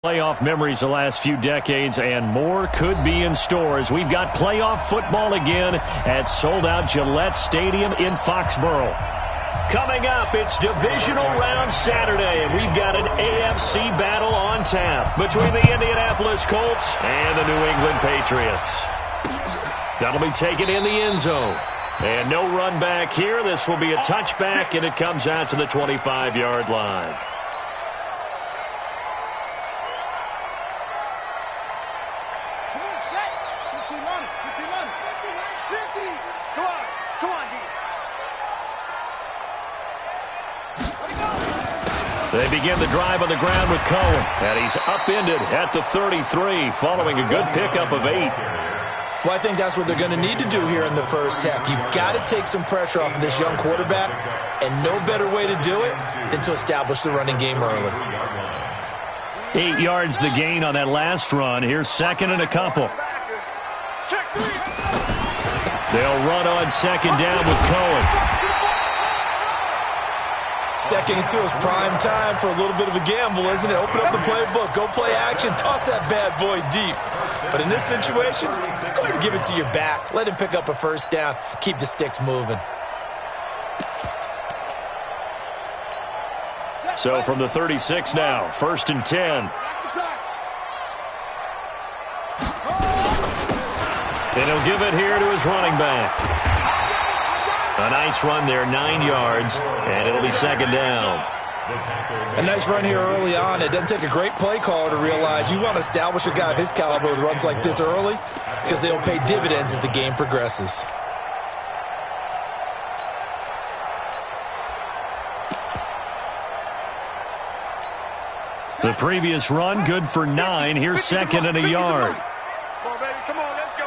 Playoff memories the last few decades, and more could be in store as we've got playoff football again at sold-out Gillette Stadium in Foxborough. Coming up, it's Divisional Round Saturday, and we've got an AFC battle on tap between the Indianapolis Colts and the New England Patriots. That'll be taken in the end zone. And no run back here. This will be a touchback, and it comes out to the 25-yard line. They begin the drive on the ground with Cohen. And he's upended at the 33 following a good pickup of 8. Well, I think that's what they're going to need to do here in the first half. You've got to take some pressure off of this young quarterback, and no better way to do it than to establish the running game early. 8 yards the gain on that last run. Here's second and a couple. They'll run on second down with Cohen. Second and 2 is prime time for a little bit of a gamble, isn't it? Open up the playbook, go play action, toss that bad boy deep. But in this situation, go ahead and give it to your back. Let him pick up a first down. Keep the sticks moving. So from the 36 now, 1st and 10. And he'll give it here to his running back. A nice run there, 9 yards, and it'll be second down. A nice run here early on. It doesn't take a great play caller to realize you want to establish a guy of his caliber with runs like this early because they'll pay dividends as the game progresses. The previous run, good for 9. Here's second and a yard. Come on, baby. Come on, let's go.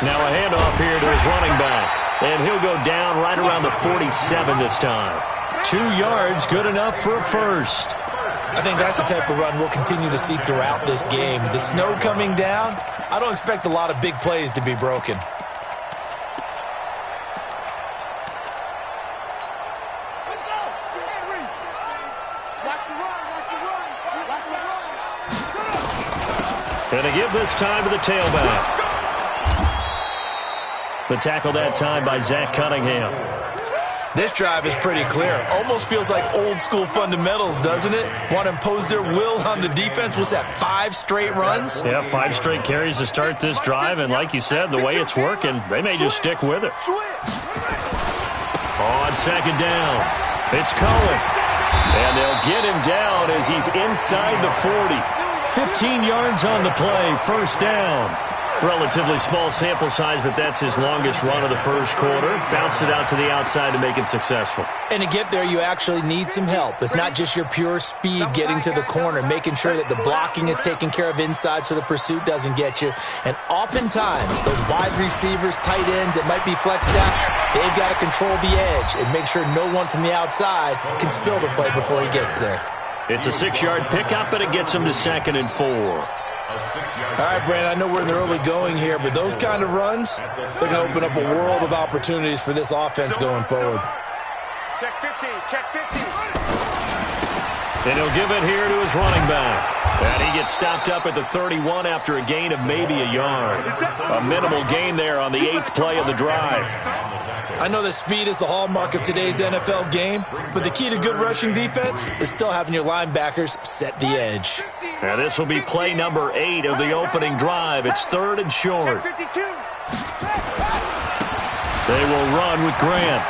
Now a handoff here to his running back. And he'll go down right around the 47 this time. 2 yards, good enough for a first. I think that's the type of run we'll continue to see throughout this game. The snow coming down, I don't expect a lot of big plays to be broken. And they give this time to the tailback. The tackle that time by Zach Cunningham. This drive is pretty clear. Almost feels like old school fundamentals, doesn't it? Want to impose their will on the defense. Was that 5 straight runs? Yeah, 5 straight carries to start this drive. And like you said, the way it's working, they may just stick with it. On second down, it's Cohen. And they'll get him down as he's inside the 40. 15 yards on the play, first down. Relatively small sample size, but that's his longest run of the first quarter. Bounced it out to the outside to make it successful. And to get there, you actually need some help. It's not just your pure speed getting to the corner, making sure that the blocking is taken care of inside so the pursuit doesn't get you. And oftentimes, those wide receivers, tight ends that might be flexed out, they've got to control the edge and make sure no one from the outside can spill the play before he gets there. It's a 6-yard pickup, and it gets him to second and 4. All right, Brandon, I know we're in the early going here, but those kind of runs, they're going to open up a world of opportunities for this offense going forward. Check 15, check 15. And he'll give it here to his running back. And he gets stopped up at the 31 after a gain of maybe a yard. A minimal gain there on the 8th play of the drive. I know that speed is the hallmark of today's NFL game, but the key to good rushing defense is still having your linebackers set the edge. Now this will be play number 8 of the opening drive. It's 3rd and short. They will run with Grant.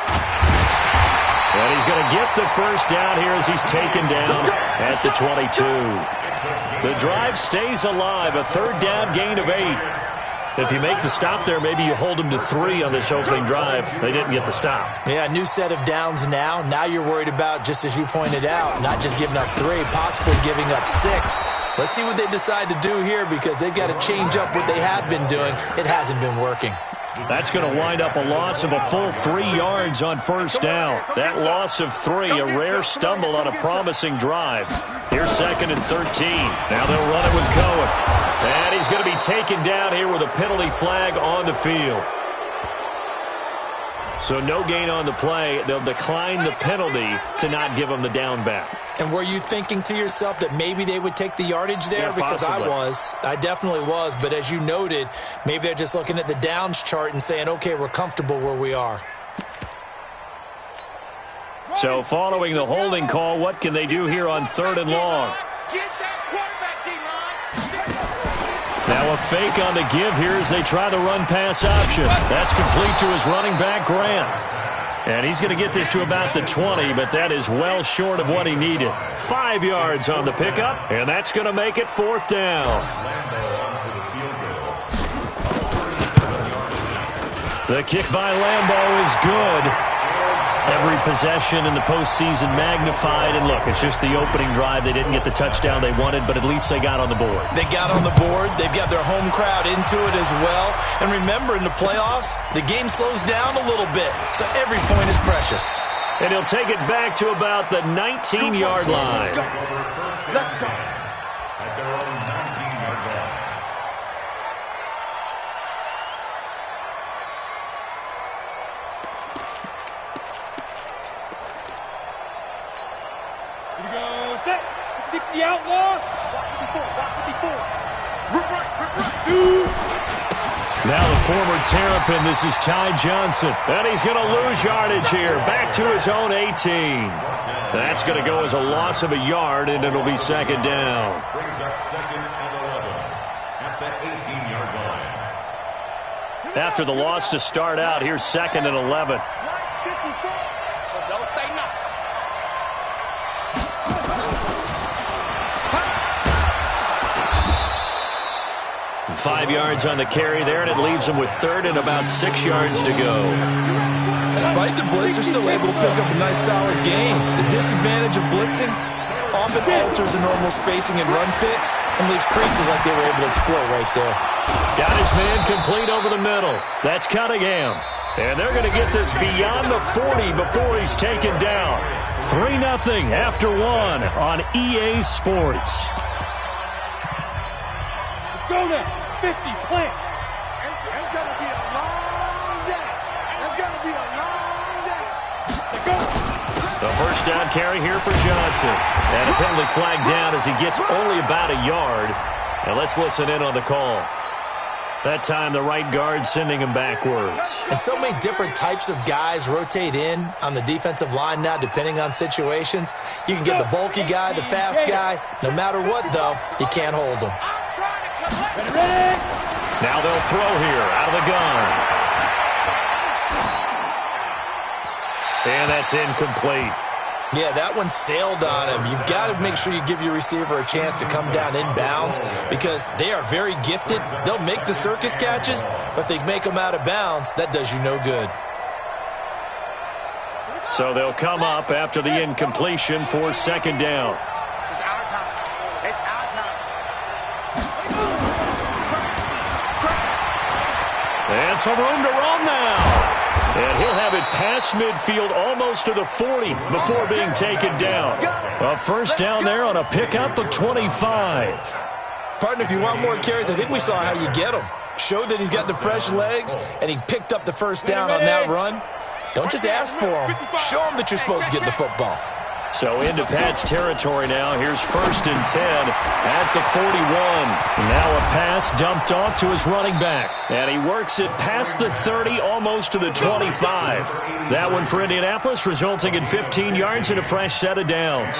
And he's going to get the first down here as he's taken down at the 22. The drive stays alive, a 3rd down gain of 8. If you make the stop there, maybe you hold them to 3 on this opening drive. They didn't get the stop. Yeah, new set of downs now. Now you're worried about, just as you pointed out, not just giving up 3, possibly giving up 6. Let's see what they decide to do here because they've got to change up what they have been doing. It hasn't been working. That's going to wind up a loss of a full 3 yards on first down. That loss of 3, a rare stumble on a promising drive. Here's 2nd and 13. Now they'll run it with Cohen. And he's going to be taken down here with a penalty flag on the field. So no gain on the play. They'll decline the penalty to not give them the down back. And were you thinking to yourself that maybe they would take the yardage there? Yeah, because possibly. I definitely was. But as you noted, maybe they're just looking at the downs chart and saying, okay, we're comfortable where we are. So following the holding call, what can they do here on 3rd and long? Now a fake on the give here as they try the run-pass option. That's complete to his running back, Grant. And he's going to get this to about the 20, but that is well short of what he needed. 5 yards on the pickup, and that's going to make it 4th down. The kick by Lambeau is good. Every possession in the postseason magnified. And look, it's just the opening drive. They didn't get the touchdown they wanted, but at least they got on the board. They got on the board. They've got their home crowd into it as well. And remember, in the playoffs, the game slows down a little bit. So every point is precious. And he'll take it back to about the 19-yard line. Let's go. Here we go, set. 60 outlaw. Block 54. Rip right. Now the former Terrapin, this is Ty Johnson. And he's going to lose yardage here. Back to his own 18. That's going to go as a loss of a yard, and it'll be 2nd down. Brings up 2nd and 11 at the 18-yard line. After the loss to start out, here's 2nd and 11. So don't say nothing. 5 yards on the carry there, and it leaves them with 3rd and about 6 yards to go. Despite the blitz, they're still able to pick up a nice, solid gain. The disadvantage of blitzing often alters the normal spacing and run fits and leaves creases like they were able to exploit right there. Got his man complete over the middle. That's Cunningham. And they're going to get this beyond the 40 before he's taken down. 3-0 after 1 on EA Sports. Let's go there. 50, plant. It's going to be a long day. It's going to be a long day. Let's go. The first down carry here for Johnson. And a penalty flag down as he gets only about a yard. And let's listen in on the call. That time the right guard sending him backwards. And so many different types of guys rotate in on the defensive line now depending on situations. You can get the bulky guy, the fast guy. No matter what, though, you can't hold them. Ready? Now they'll throw here out of the gun. And that's incomplete. Yeah, that one sailed on him. You've got to make sure you give your receiver a chance to come down inbounds because they are very gifted. They'll make the circus catches, but they make them out of bounds. That does you no good. So they'll come up after the incompletion for 2nd down. It's our time. It's our time. And some room to run now. And he'll have it past midfield almost to the 40 before being taken down. A first down there on a pickup of 25. Partner, if you want more carries, I think we saw how you get them. Showed that he's got the fresh legs, and he picked up the first down on that run. Don't just ask for them. Show them that you're supposed to get the football. So into Pat's territory now. Here's 1st and 10 at the 41. Now a pass dumped off to his running back. And he works it past the 30, almost to the 25. That one for Indianapolis, resulting in 15 yards and a fresh set of downs.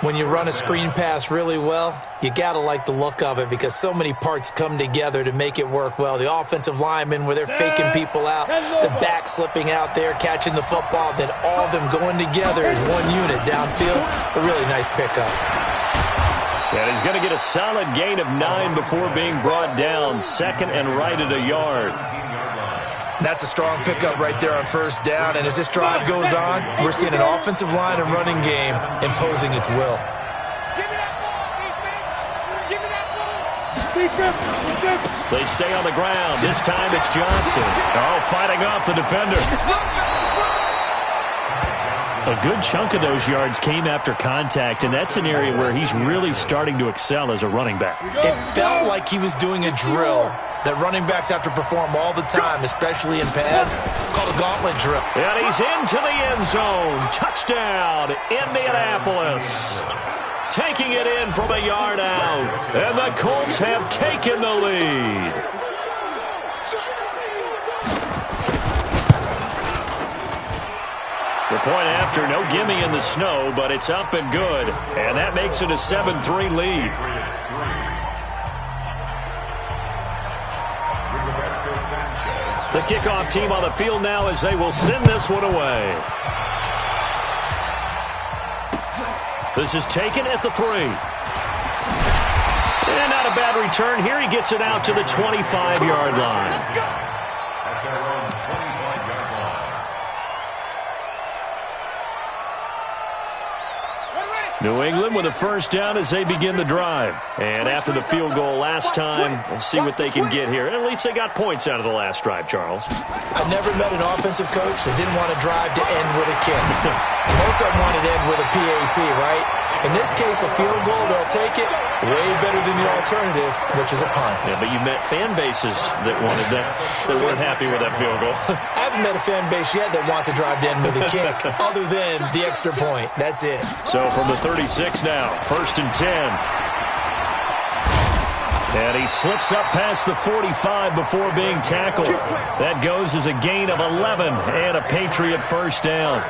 When you run a screen pass really well, you got to like the look of it because so many parts come together to make it work well. The offensive linemen where they're faking people out, the back slipping out there, catching the football, then all of them going together as one unit downfield. A really nice pickup. And he's going to get a solid gain of 9 before being brought down. 2nd and right at a yard. That's a strong pickup right there on 1st down. And as this drive goes on, we're seeing an offensive line and running game imposing its will. Give me that ball, defense. Give me that ball. Defense. They stay on the ground. This time it's Johnson. Oh, fighting off the defender. A good chunk of those yards came after contact, and that's an area where he's really starting to excel as a running back. It felt like he was doing a drill that running backs have to perform all the time, especially in pads, called a gauntlet drill. And he's into the end zone. Touchdown, Indianapolis. Taking it in from a yard out. And the Colts have taken the lead. The point after, no gimme in the snow, but it's up and good. And that makes it a 7-3 lead. The kickoff team on the field now as they will send this one away. This is taken at the 3. And not a bad return here. He gets it out to the 25-yard line. At their own 25-yard line. New England with a first down as they begin the drive. And after the field goal last time, we'll see what they can get here. At least they got points out of the last drive, Charles. I've never met an offensive coach that didn't want to drive to end with a kick. Most of them wanted to end with a PAT, right? In this case, a field goal, they'll take it. Way better than the alternative, which is a punt. Yeah, but you met fan bases that wanted that, that weren't happy with that field goal. I haven't met a fan base yet that wants to drive to end with a kick, other than the extra point. That's it. So from the 36 now, 1st and 10. And he slips up past the 45 before being tackled. That goes as a gain of 11 and a Patriot first down.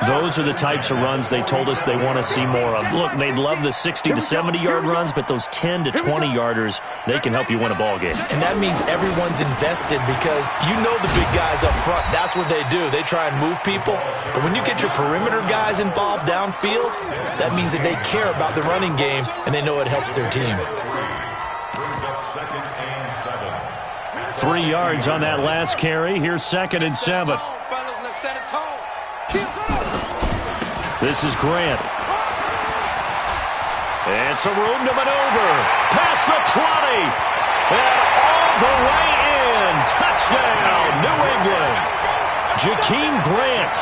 Those are the types of runs they told us they want to see more of. Look, they'd love the 60 to 70-yard runs, but those 10 to 20-yarders, they can help you win a ball game. And that means everyone's invested because you know the big guys up front. That's what they do. They try and move people. But when you get your perimeter guys involved downfield, that means that they care about the running game, and they know it helps their team. 3 yards on that last carry. Here's 2nd and 7. This is Grant. And some room to maneuver. Past the 20. And all the way in. Touchdown, New England. Jakeem Grant,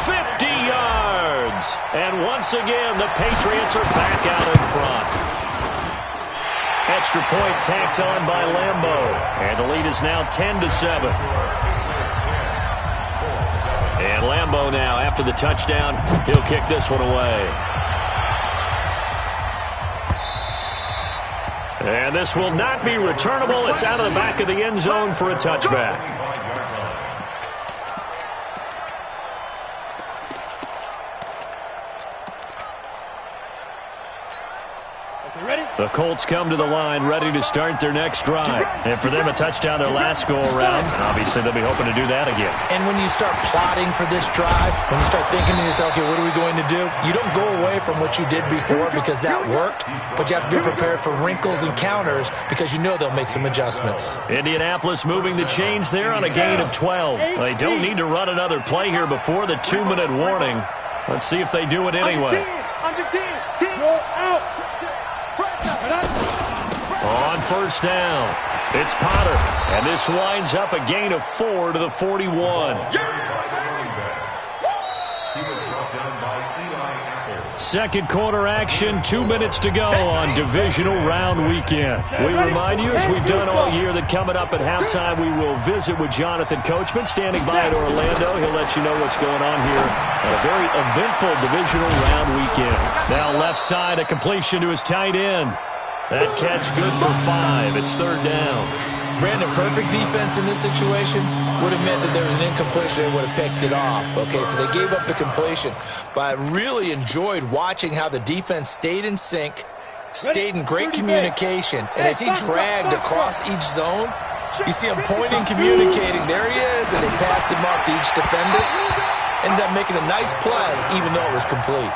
50 yards. And once again, the Patriots are back out in front. Extra point tacked on by Lambo. And the lead is now 10-7. And Lambo now, after the touchdown, he'll kick this one away. And this will not be returnable. It's out of the back of the end zone for a touchback. The Colts come to the line ready to start their next drive. And for them, a touchdown their last go-around. Obviously, they'll be hoping to do that again. And when you start plotting for this drive, when you start thinking to yourself, okay, what are we going to do? You don't go away from what you did before because that worked, but you have to be prepared for wrinkles and counters because you know they'll make some adjustments. Indianapolis moving the chains there on a gain of 12. They don't need to run another play here before the 2-minute warning. Let's see if they do it anyway. On first down, it's Potter, and this winds up a gain of 4 to the 41. Second quarter action, 2 minutes to go on divisional round weekend. We remind you, as we've done all year, that coming up at halftime, we will visit with Jonathan Coachman, standing by in Orlando. He'll let you know what's going on here on a very eventful divisional round weekend. Now left side, a completion to his tight end. That catch good for 5. It's 3rd down. Brandon, perfect defense in this situation would have meant that there was an incompletion. They would have picked it off. Okay, so they gave up the completion. But I really enjoyed watching how the defense stayed in sync, stayed in great communication. And as he dragged across each zone, you see him pointing, communicating. There he is, and they passed him off to each defender. Ended up making a nice play, even though it was complete.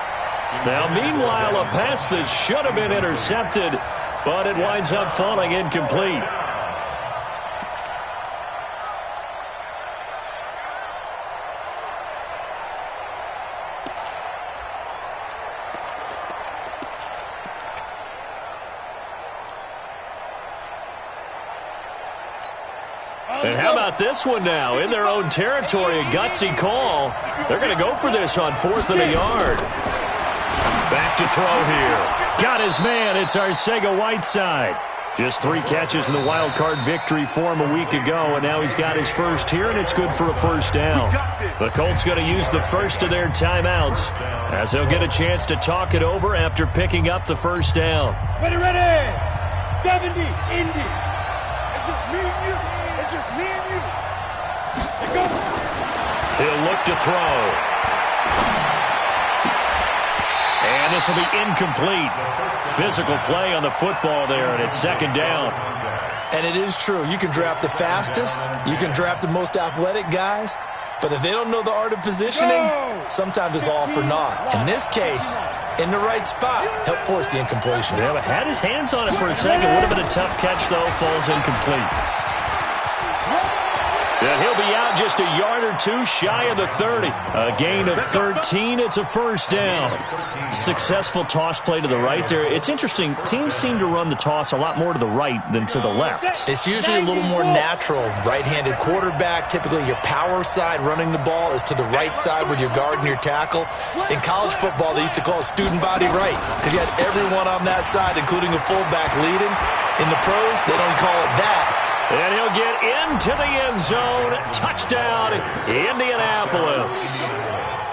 Now, meanwhile, a pass that should have been intercepted, but it winds up falling incomplete. And how about this one now? In their own territory, a gutsy call. They're going to go for this on 4th and a yard. Back to throw here. Got his man. It's Arcega-Whiteside. Just 3 catches in the wild card victory for him a week ago, and now he's got his first here, and it's good for a first down. The Colts going to use the first of their timeouts as they'll get a chance to talk it over after picking up the first down. Ready, ready. 70, Indy. It's just me and you. It's just me and you. Here goes. He'll look to throw. And this will be incomplete. Physical play on the football there, and it's second down. And it is true. You can draft the fastest. You can draft the most athletic guys. But if they don't know the art of positioning, sometimes it's all for naught. In this case, in the right spot, help force the incompletion. Yeah, but had his hands on it for a second. Would have been a tough catch, though. Falls incomplete. And he'll be out just a yard or two shy of the 30. A gain of 13. It's a first down. Successful toss play to the right there. It's interesting. Teams seem to run the toss a lot more to the right than to the left. It's usually a little more natural. Right-handed quarterback, typically your power side running the ball is to the right side with your guard and your tackle. In college football, they used to call it student body right because you had everyone on that side, including the fullback leading. In the pros, they don't call it that. And he'll get into the end zone. Touchdown, Indianapolis.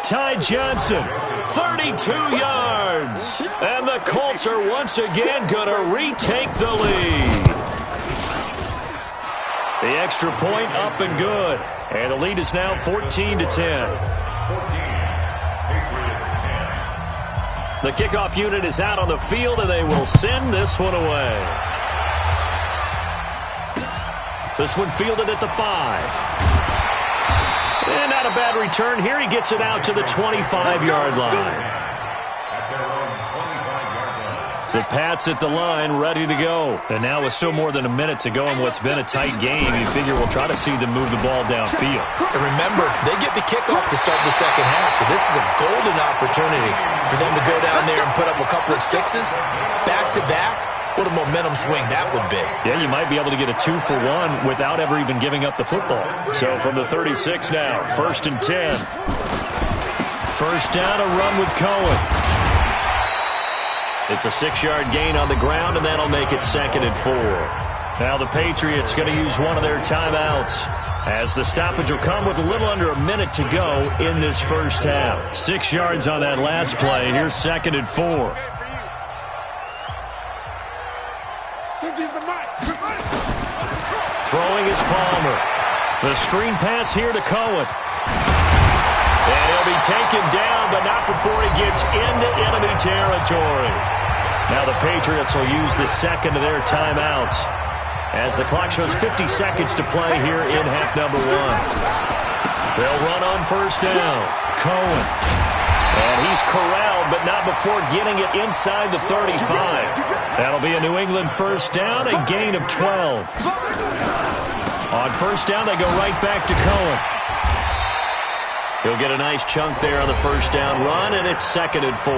Ty Johnson, 32 yards. And the Colts are once again going to retake the lead. The extra point up and good. And the lead is now 14-10. 14. Patriots 10. The kickoff unit is out on the field, and they will send this one away. This one fielded at the 5. And not a bad return here. He gets it out to the 25-yard line. The Pats at the line, ready to go. And now with still more than a minute to go in what's been a tight game, you figure we'll try to see them move the ball downfield. And remember, they get the kickoff to start the second half, so this is a golden opportunity for them to go down there and put up a couple of sixes back-to-back. What a momentum swing that would be. Yeah, you might be able to get a 2-for-1 without ever even giving up the football. So from the 36 now, 1st and 10. First down, a run with Cohen. It's a 6-yard gain on the ground, and that'll make it 2nd and 4. Now the Patriots going to use one of their timeouts as the stoppage will come with a little under a minute to go in this first half. 6 yards on that last play. Here's 2nd and 4. Throwing is Palmer. The screen pass here to Cohen. And he'll be taken down, but not before he gets into enemy territory. Now the Patriots will use the second of their timeouts as the clock shows 50 seconds to play here in half number 1. They'll run on first down. Cohen. And he's corralled, but not before getting it inside the 35. That'll be a New England first down, a gain of 12. On first down, they go right back to Cohen. He'll get a nice chunk there on the first down run, and it's 2nd and 4.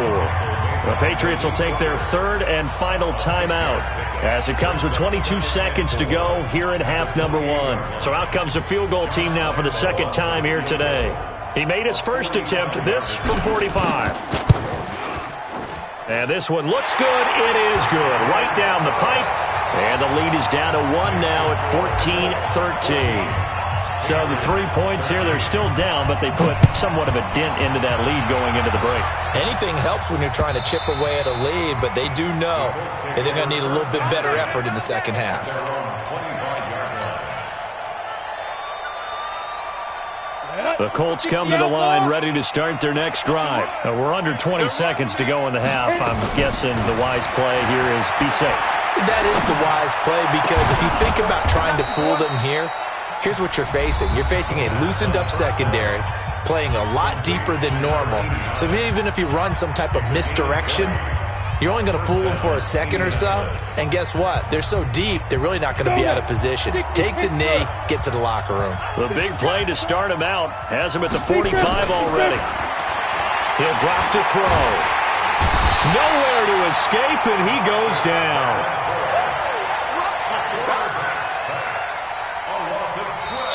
The Patriots will take their 3rd and final timeout as it comes with 22 seconds to go here in half number 1. So out comes the field goal team now for the 2nd time here today. He made his first attempt, this from 45. And this one looks good. It is good. Right down the pipe. And the lead is down to 1 now at 14-13. So the 3 points here, they're still down, but they put somewhat of a dent into that lead going into the break. Anything helps when you're trying to chip away at a lead, but they do know that they're going to need a little bit better effort in the second half. The Colts come to the line ready to start their next drive. We're under 20 seconds to go in the half. I'm guessing the wise play here is be safe. That is the wise play because if you think about trying to fool them here, here's what you're facing. You're facing a loosened up secondary, playing a lot deeper than normal. So even if you run some type of misdirection, you're only going to fool them for a second or so. And guess what? They're so deep, they're really not going to be out of position. Take the knee, get to the locker room. The big play to start him out has him at the 45 already. He'll drop to throw. Nowhere to escape, and he goes down.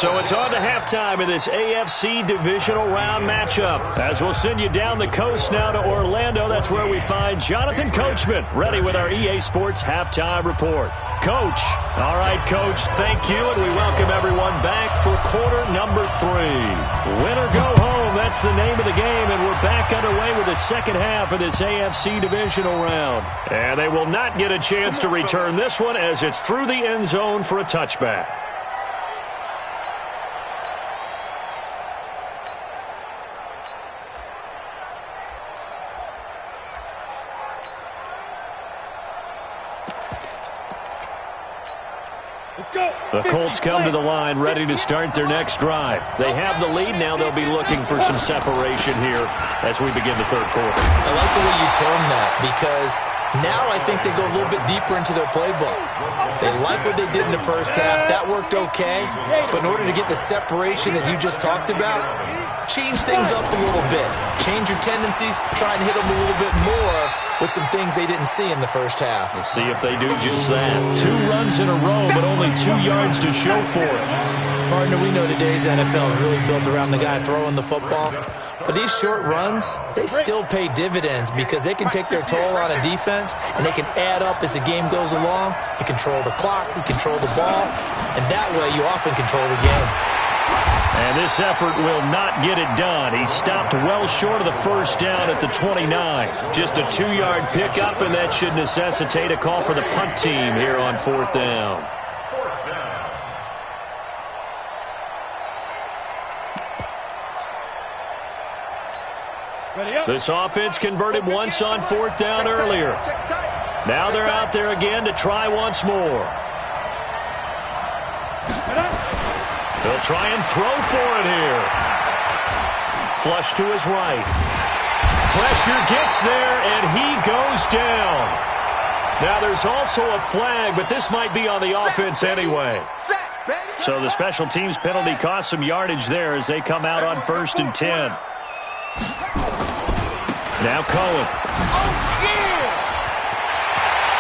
So it's on to halftime in this AFC divisional round matchup. As we'll send you down the coast now to Orlando, that's where we find Jonathan Coachman, ready with our EA Sports halftime report. Coach. All right, Coach, thank you, and we welcome everyone back for quarter number 3. Win or go home, that's the name of the game, and we're back underway with the second half of this AFC divisional round. And they will not get a chance to return this one as it's through the end zone for a touchback. The Colts come to the line ready to start their next drive. They have the lead. Now they'll be looking for some separation here as we begin the third quarter. I like the way you term that because now I think they go a little bit deeper into their playbook. They like what they did in the first half. That worked okay. But in order to get the separation that you just talked about, change things up a little bit. Change your tendencies. Try and hit them a little bit more with some things they didn't see in the first half. Let's see if they do just that. 2 runs in a row, but only 2 yards to show for it. Partner, we know today's NFL is really built around the guy throwing the football. But these short runs, they still pay dividends because they can take their toll on a defense, and they can add up as the game goes along. You control the clock, you control the ball, and that way you often control the game. And this effort will not get it done. He stopped well short of the first down at the 29. Just a 2-yard pickup, and that should necessitate a call for the punt team here on 4th down. This offense converted once on 4th down earlier. Now they're out there again to try once more. They'll try and throw for it here. Flush to his right. Pressure gets there, and he goes down. Now there's also a flag, but this might be on the offense anyway. So the special teams penalty cost some yardage there as they come out on 1st and 10. Now Cohen.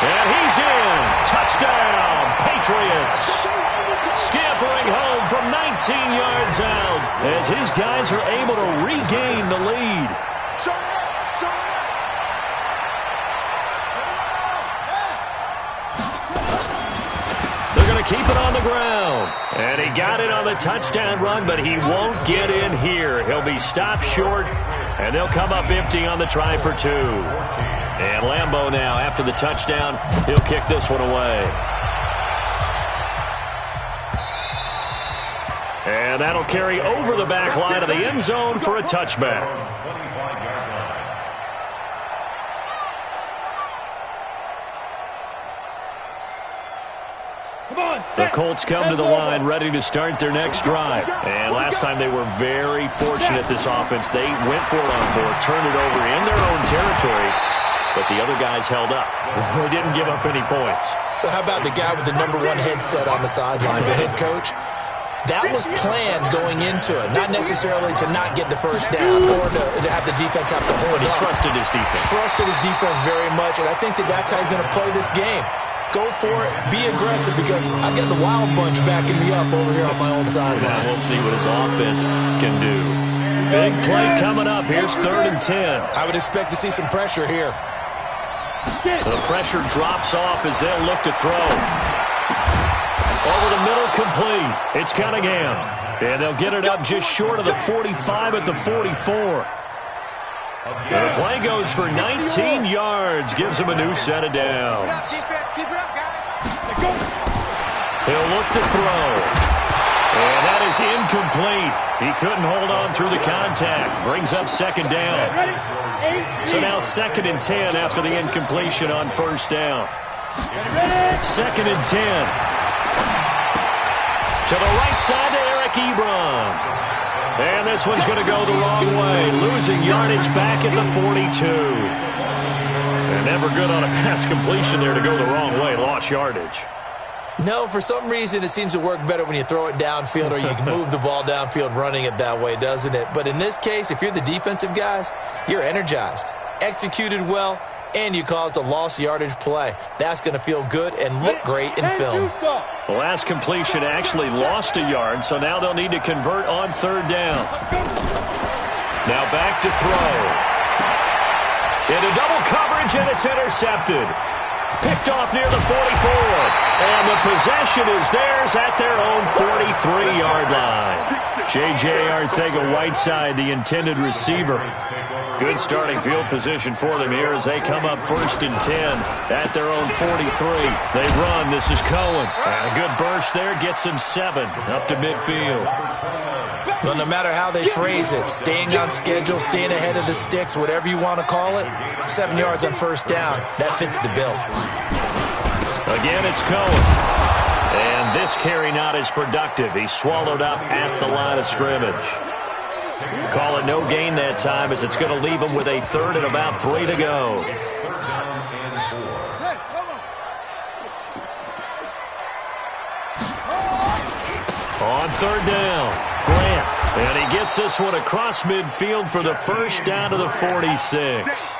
And he's in. Touchdown, Patriots. Scampering home from 19 yards out as his guys are able to regain the lead. They're going to keep it on the ground. And he got it on the touchdown run, but he won't get in here. He'll be stopped short, and they'll come up empty on the try for 2. And Lambeau now, after the touchdown, he'll kick this one away. And that'll carry over the back line of the end zone for a touchback. The Colts come to the line ready to start their next drive. And last time they were very fortunate, this offense. They went for it on 4, turned it over in their own territory, but the other guys held up. They didn't give up any points. So how about the guy with the number 1 headset on the sidelines, the head coach? That was planned going into it, not necessarily to not get the first down or to have the defense have to hold He up. trusted his defense. Trusted his defense very much, and I think that's how he's going to play this game. Go for it, be aggressive, because I've got the wild bunch backing me up over here on my own sideline. Now we'll see what his offense can do. Big play coming up. Here's 3rd and 10. I would expect to see some pressure here. The pressure drops off as they'll look to throw. Over the middle, complete. It's Cunningham. And they'll get it up just short of the 45 at the 44. And the play goes for 19 yards. Gives him a new set of downs. He'll look to throw. And that is incomplete. He couldn't hold on through the contact. Brings up 2nd down. So now 2nd and 10 after the incompletion on 1st down. 2nd and 10. To the right side to Eric Ebron. And this one's going to go the wrong way. Losing yardage back at the 42. And never good on a pass completion there to go the wrong way. Lost yardage. No, for some reason it seems to work better when you throw it downfield or you can move the ball downfield running it that way, doesn't it? But in this case, if you're the defensive guys, you're energized. Executed well, and you caused a lost yardage play. That's going to feel good and look great in film. The last completion actually lost a yard, so now they'll need to convert on third down. Now back to throw. Into double coverage, and it's intercepted. Picked off near the 44. And the possession is theirs at their own 43-yard line. J.J. Arcega-Whiteside, the intended receiver. Good starting field position for them here as they come up 1st and 10 at their own 43. They run. This is Cohen. And a good burst there gets him 7 up to midfield. Well, no matter how they phrase it, staying on schedule, staying ahead of the sticks, whatever you want to call it, 7 yards on first down, that fits the bill. Again, it's Cohen. And this carry not as productive. He's swallowed up at the line of scrimmage. Call it no gain that time as it's going to leave him with a 3rd and about 3 to go. On third down, Grant. And he gets this one across midfield for the first down to the 46.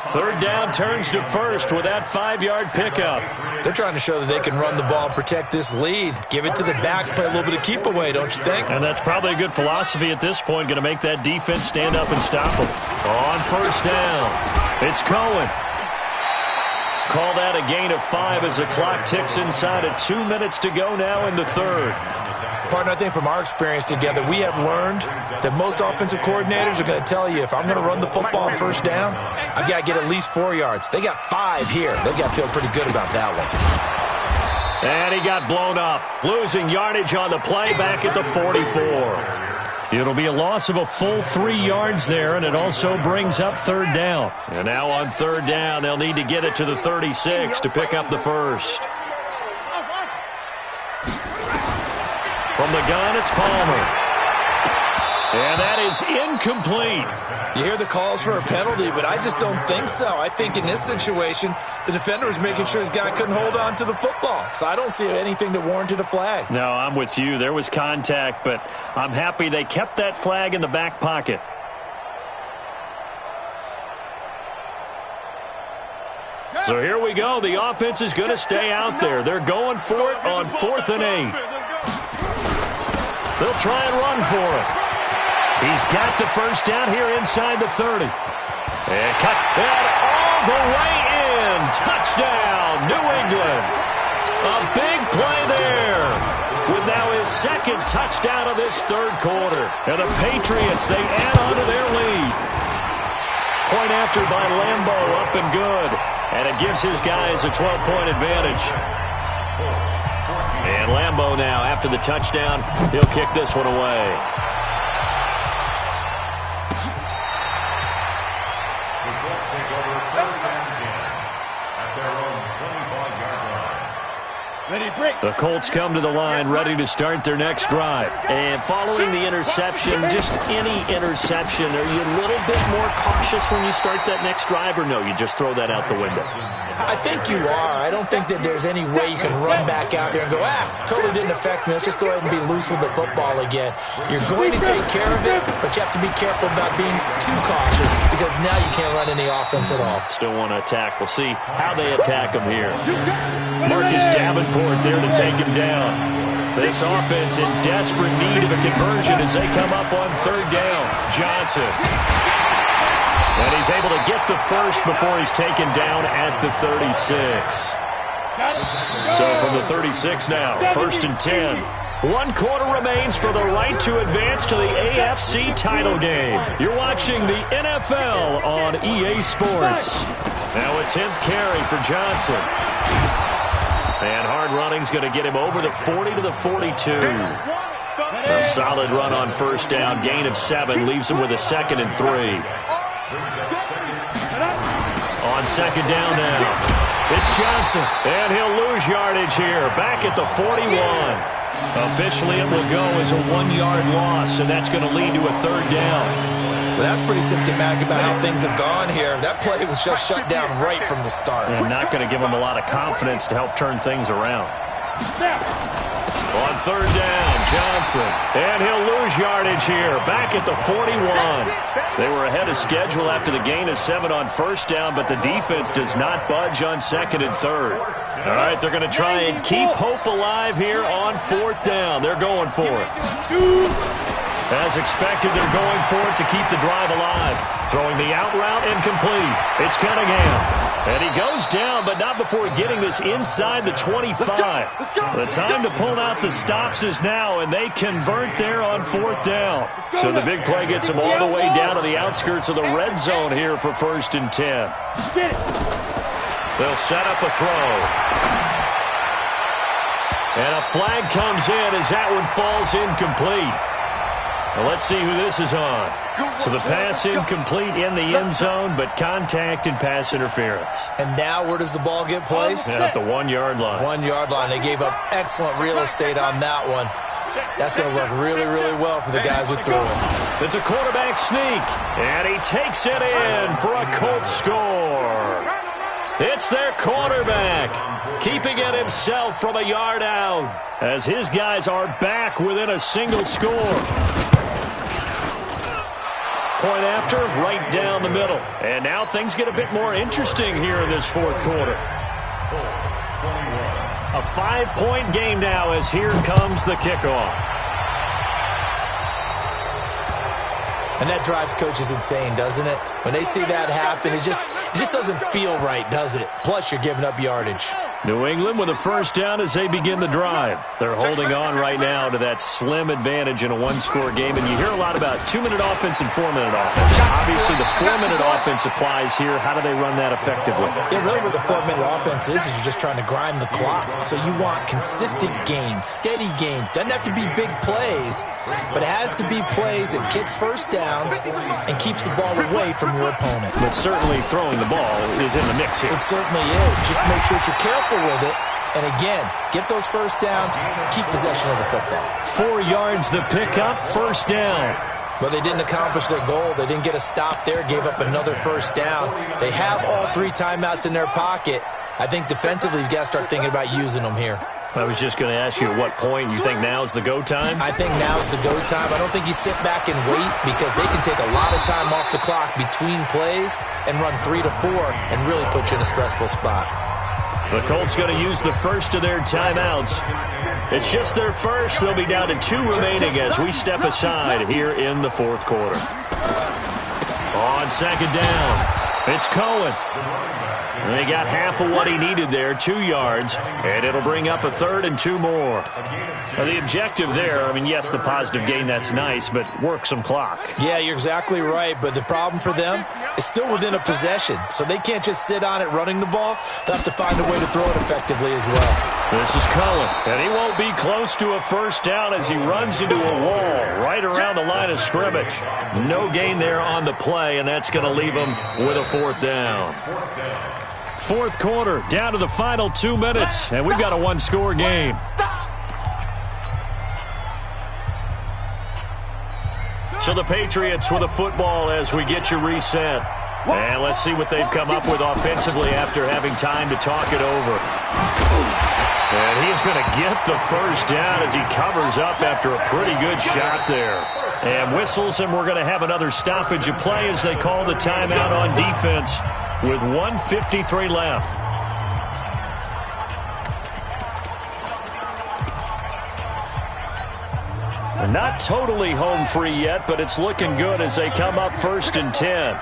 Third down turns to first with that 5-yard pickup. They're trying to show that they can run the ball and protect this lead. Give it to the backs, play a little bit of keep away, don't you think? And that's probably a good philosophy at this point, going to make that defense stand up and stop them. On first down, it's Cohen. Call that a gain of 5 as the clock ticks inside of 2 minutes to go now in the third. Partner, I think from our experience together, we have learned that most offensive coordinators are going to tell you, if I'm going to run the football on first down, I've got to get at least 4 yards. They got 5 here. They've got to feel pretty good about that one. And he got blown up, losing yardage on the play back at the 44. It'll be a loss of a full 3 yards there, and it also brings up third down. And now on third down, they'll need to get it to the 36 to pick up the first. From the gun, it's Palmer. And that is incomplete. You hear the calls for a penalty, but I just don't think so. I think in this situation, the defender was making sure his guy couldn't hold on to the football. So I don't see anything that warranted a flag. No, I'm with you. There was contact, but I'm happy they kept that flag in the back pocket. So here we go. The offense is going to stay out there. They're going for it on 4th and 8. They'll try and run for it. He's got the first down here inside the 30. And cuts it all the way in. Touchdown, New England. A big play there. With now his 2nd touchdown of this 3rd quarter. And the Patriots, they add on to their lead. Point after by Lambo, up and good. And it gives his guys a 12-point advantage. And Lambo now, after the touchdown, he'll kick this one away. The Colts come to the line ready to start their next drive. And following the interception, just any interception, are you a little bit more cautious when you start that next drive, or no, you just throw that out the window? I think you are. I don't think that there's any way you can run back out there and go, totally didn't affect me. Let's just go ahead and be loose with the football again. You're going to take care of it, but you have to be careful about being too cautious because now you can't run any offense at all. Still want to attack. We'll see how they attack him here. Marcus Davenport there to take him down. This offense in desperate need of a conversion as they come up on third down. Johnson. And he's able to get the first before he's taken down at the 36. So from the 36 now, 1st and 10. 1 quarter remains for the right to advance to the AFC title game. You're watching the NFL on EA Sports. Now a 10th carry for Johnson. And hard running's going to get him over the 40 to the 42. A solid run on first down. Gain of 7 leaves him with a 2nd and 3. On second down now, it's Johnson. And he'll lose yardage here. Back at the 41. Officially, it will go as a 1-yard loss, and that's going to lead to a third down. Well, that's pretty symptomatic about how things have gone here. That play was just shut down right from the start. And not going to give them a lot of confidence to help turn things around. On third down, Johnson. And he'll lose yardage here. Back at the 41. They were ahead of schedule after the gain of 7 on first down, but the defense does not budge on second and third. All right, they're going to try and keep hope alive here on fourth down. They're going for it. As expected, they're going for it to keep the drive alive. Throwing the out route incomplete. It's Cunningham. And he goes down, but not before getting this inside the 25. The time to pull out the stops is now, and they convert there on fourth down. So the big play gets them all the way down to the outskirts of the red zone here for 1st and 10. They'll set up a throw. And a flag comes in as that one falls incomplete. Now let's see who this is on. So the pass incomplete in the end zone, but contact and pass interference. And now where does the ball get placed? At the 1-yard line. 1-yard line. They gave up excellent real estate on that one. That's going to work really, really well for the guys who threw it. It's a quarterback sneak, and he takes it in for a Colts score. It's their quarterback, keeping it himself from a yard out, as his guys are back within a single score. Point after, right down the middle. And now things get a bit more interesting here in this fourth quarter. A 5-point game now as here comes the kickoff. And that drives coaches insane, doesn't it? When they see that happen, it just doesn't feel right, does it? Plus, you're giving up yardage. New England with a first down as they begin the drive. They're holding on right now to that slim advantage in a one-score game, and you hear a lot about 2-minute offense and 4-minute offense. Obviously, the 4-minute offense applies here. How do they run that effectively? Yeah, really what the 4-minute offense is you're just trying to grind the clock. So you want consistent gains, steady gains. Doesn't have to be big plays, but it has to be plays that gets first downs and keeps the ball away from your opponent. But certainly throwing the ball is in the mix here. It certainly is. Just make sure that you're careful with it. And again, get those first downs, keep possession of the football. 4 yards the pickup, first down. Well, they didn't accomplish their goal. They didn't get a stop there, gave up another first down. They have all 3 timeouts in their pocket. I think defensively, you've got to start thinking about using them here. I was just going to ask you at what point you think now's the go time? I think now's the go time. I don't think you sit back and wait because they can take a lot of time off the clock between plays and run 3 to 4 and really put you in a stressful spot. The Colts going to use the first of their timeouts. It's just their first. They'll be down to 2 remaining as we step aside here in the fourth quarter. On second down, it's Cohen. And they got half of what he needed there, 2 yards, and it'll bring up a 3rd and 2 more. Now, the objective there, I mean, yes, the positive gain, that's nice, but work some clock. Yeah, you're exactly right, but the problem for them is still within a possession, so they can't just sit on it running the ball. They'll have to find a way to throw it effectively as well. This is Cohen, and he won't be close to a first down as he runs into a wall right around the line of scrimmage. No gain there on the play, and that's going to leave him with a 4th down. Fourth quarter, down to the final 2 minutes, and we've got a 1-score game. So the Patriots with a football as we get you reset. And let's see what they've come up with offensively after having time to talk it over. And he's going to get the first down as he covers up after a pretty good shot there. And whistles, and we're going to have another stoppage of play as they call the timeout on defense with 1:53 left. Not totally home free yet, but it's looking good as they come up 1st and 10.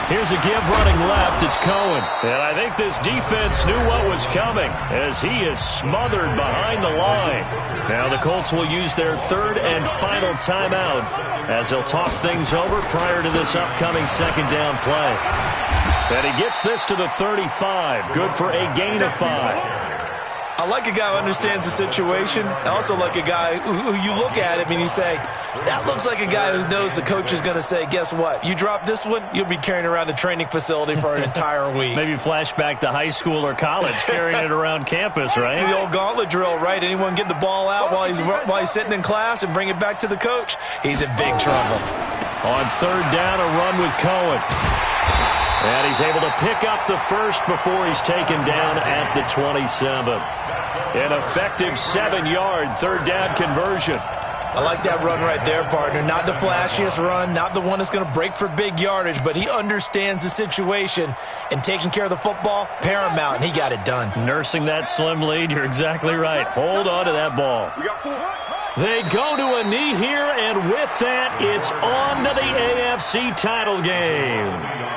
Here's a give running left. It's Cohen. And I think this defense knew what was coming as he is smothered behind the line. Now the Colts will use their 3rd and final timeout as they'll talk things over prior to this upcoming 2nd down play. And he gets this to the 35. Good for a gain of 5. I like a guy who understands the situation. I also like a guy who you look at him and you say, that looks like a guy who knows the coach is going to say, guess what? You drop this one, you'll be carrying around a training facility for an entire week. Maybe flashback to high school or college, carrying it around campus, right? The old gauntlet drill, right? Anyone get the ball out while he's sitting in class and bring it back to the coach? He's in big trouble. On 3rd down, a run with Cohen. And he's able to pick up the first before he's taken down at the 27. An effective 7-yard third down conversion. I like that run right there, partner. Not the flashiest run, not the one that's going to break for big yardage, but he understands the situation, and taking care of the football, paramount, and he got it done. Nursing that slim lead, you're exactly right. Hold on to that ball. They go to a knee here, and with that, it's on to the AFC title game.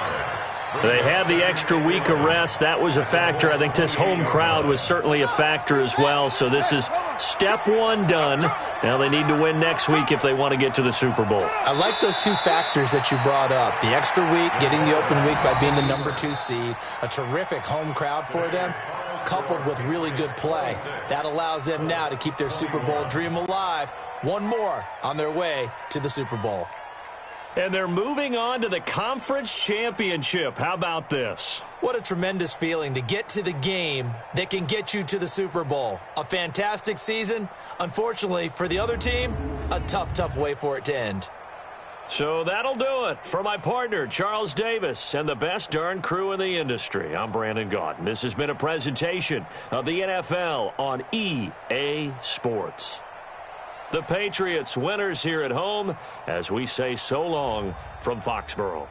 They had the extra week of rest. That was a factor. I think this home crowd was certainly a factor as well. So this is step one done. Now they need to win next week if they want to get to the Super Bowl. I like those two factors that you brought up. The extra week, getting the open week by being the number 2 seed, a terrific home crowd for them, coupled with really good play. That allows them now to keep their Super Bowl dream alive. One more on their way to the Super Bowl. And they're moving on to the conference championship. How about this? What a tremendous feeling to get to the game that can get you to the Super Bowl. A fantastic season. Unfortunately, for the other team, a tough, tough way for it to end. So that'll do it. For my partner, Charles Davis, and the best darn crew in the industry, I'm Brandon Gaudin. This has been a presentation of the NFL on EA Sports. The Patriots winners here at home as we say so long from Foxborough.